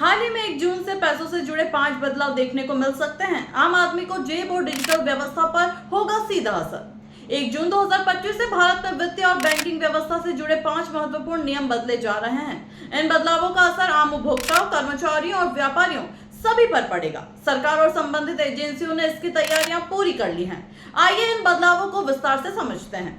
हाल ही में 1 जून से पैसों से जुड़े 5 बदलाव देखने को मिल सकते हैं। आम आदमी को जेब और डिजिटल व्यवस्था पर होगा सीधा असर। 1 जून 2025 से भारत में वित्तीय और बैंकिंग व्यवस्था से जुड़े 5 महत्वपूर्ण नियम बदले जा रहे हैं। इन बदलावों का असर आम उपभोक्ताओं, कर्मचारियों और व्यापारियों सभी पर पड़ेगा। सरकार और संबंधित एजेंसियों ने इसकी तैयारियां पूरी कर ली हैं। आइए इन बदलावों को विस्तार से समझते हैं।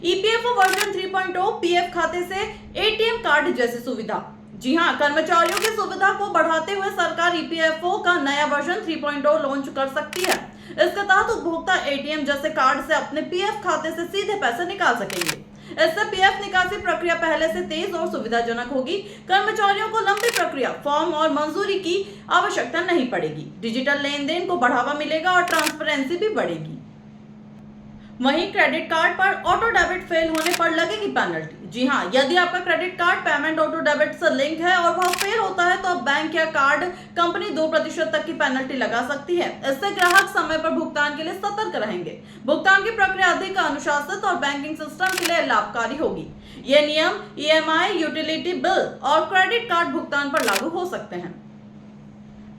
ईपीएफओ वर्जन 3.0 पीएफ खाते से एटीएम कार्ड जैसी सुविधा। जी हां, कर्मचारियों की सुविधा को बढ़ाते हुए सरकार ईपीएफओ का नया वर्जन 3.0 लॉन्च कर सकती है। इसके तहत उपभोक्ता एटीएम जैसे कार्ड से अपने पीएफ खाते से सीधे पैसे निकाल सकेंगे। इससे पीएफ निकासी प्रक्रिया पहले से तेज और सुविधाजनक होगी। कर्मचारियों को लंबी प्रक्रिया, फॉर्म और मंजूरी की आवश्यकता नहीं पड़ेगी। डिजिटल लेन देन को बढ़ावा मिलेगा और ट्रांसपेरेंसी भी बढ़ेगी। वहीं क्रेडिट कार्ड पर ऑटो डेबिट फेल होने पर लगेगी पेनल्टी। जी हां, यदि आपका credit card payment auto debit से लिंक है और वह फेल होता है तो अब बैंक या कार्ड कंपनी 2% तक की पेनल्टी लगा सकती है। इससे ग्राहक समय पर भुगतान के लिए सतर्क रहेंगे। भुगतान की प्रक्रिया अधिक अनुशासित और बैंकिंग सिस्टम के लिए लाभकारी होगी। ये नियम ईएमआई, यूटिलिटी बिल और क्रेडिट कार्ड भुगतान पर लागू हो सकते हैं।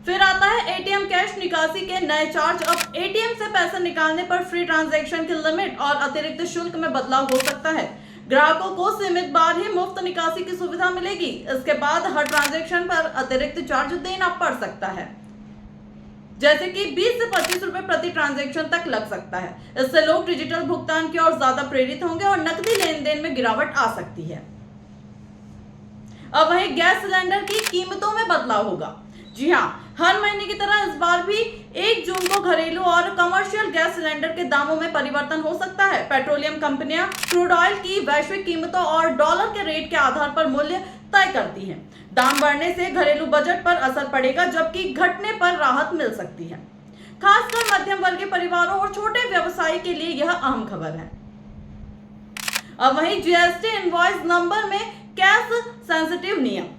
फिर आता है एटीएम कैश निकासी के नए चार्ज। अब एटीएम से पैसे निकालने पर फ्री ट्रांजैक्शन की लिमिट और अतिरिक्त शुल्क में बदलाव हो सकता है। ग्राहकों को सीमित बार ही मुफ्त निकासी की सुविधा मिलेगी। इसके बाद हर ट्रांजैक्शन पर अतिरिक्त चार्ज देना पड़ सकता है, जैसे कि 20 से 25 रुपए प्रति ट्रांजैक्शन तक लग सकता है। इससे लोग डिजिटल भुगतान की ओर ज्यादा प्रेरित होंगे और नकदी लेन देन में गिरावट आ सकती है। अब वहीं गैस सिलेंडर की कीमतों में बदलाव होगा। जी हां, हर महीने की तरह इस बार भी 1 जून को घरेलू और कमर्शियल गैस सिलेंडर के दामों में परिवर्तन हो सकता है। पेट्रोलियम कंपनियां क्रूड ऑयल की वैश्विक कीमतों और डॉलर के रेट के आधार पर मूल्य तय करती हैं। दाम बढ़ने से घरेलू बजट पर असर पड़ेगा, जबकि घटने पर राहत मिल सकती है। खासकर मध्यम वर्गीय परिवारों और छोटे व्यवसायी के लिए यह अहम खबर है। अब वहीं जीएसटी इनवॉइस नंबर में कैश सेंसिटिव नियम।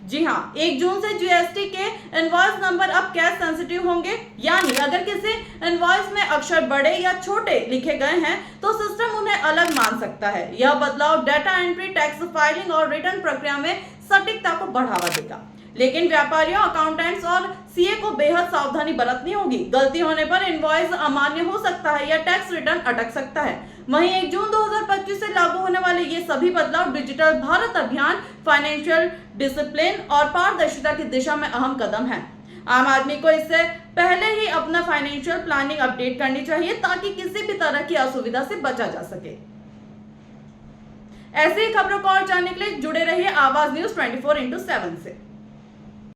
जी हां, 1 जून से जीएसटी के इनवॉइस नंबर अब कैश सेंसिटिव होंगे। यानी अगर किसी इनवॉइस में अक्षर बड़े या छोटे लिखे गए हैं तो सिस्टम उन्हें अलग मान सकता है। यह बदलाव डाटा एंट्री, टैक्स फाइलिंग और रिटर्न प्रक्रिया में सटीकता को बढ़ावा देगा। लेकिन व्यापारियों, अकाउंटेंट्स और सीए को बेहद सावधानी बरतनी होगी। गलती होने पर इनवॉइस अमान्य हो सकता है या टैक्स रिटर्न अटक सकता है। वहीं 1 जून 2025 से लागू होने वाले ये सभी बदलाव डिजिटल भारत अभियान, फाइनेंशियल डिसिप्लिन और पारदर्शिता की दिशा में अहम कदम है। आम आदमी को इससे पहले ही अपना फाइनेंशियल प्लानिंग अपडेट करनी चाहिए ताकि किसी भी तरह की असुविधा से बचा जा सके। ऐसी खबरों को और जानने के लिए जुड़े रहिए आवाज न्यूज 24x7 से।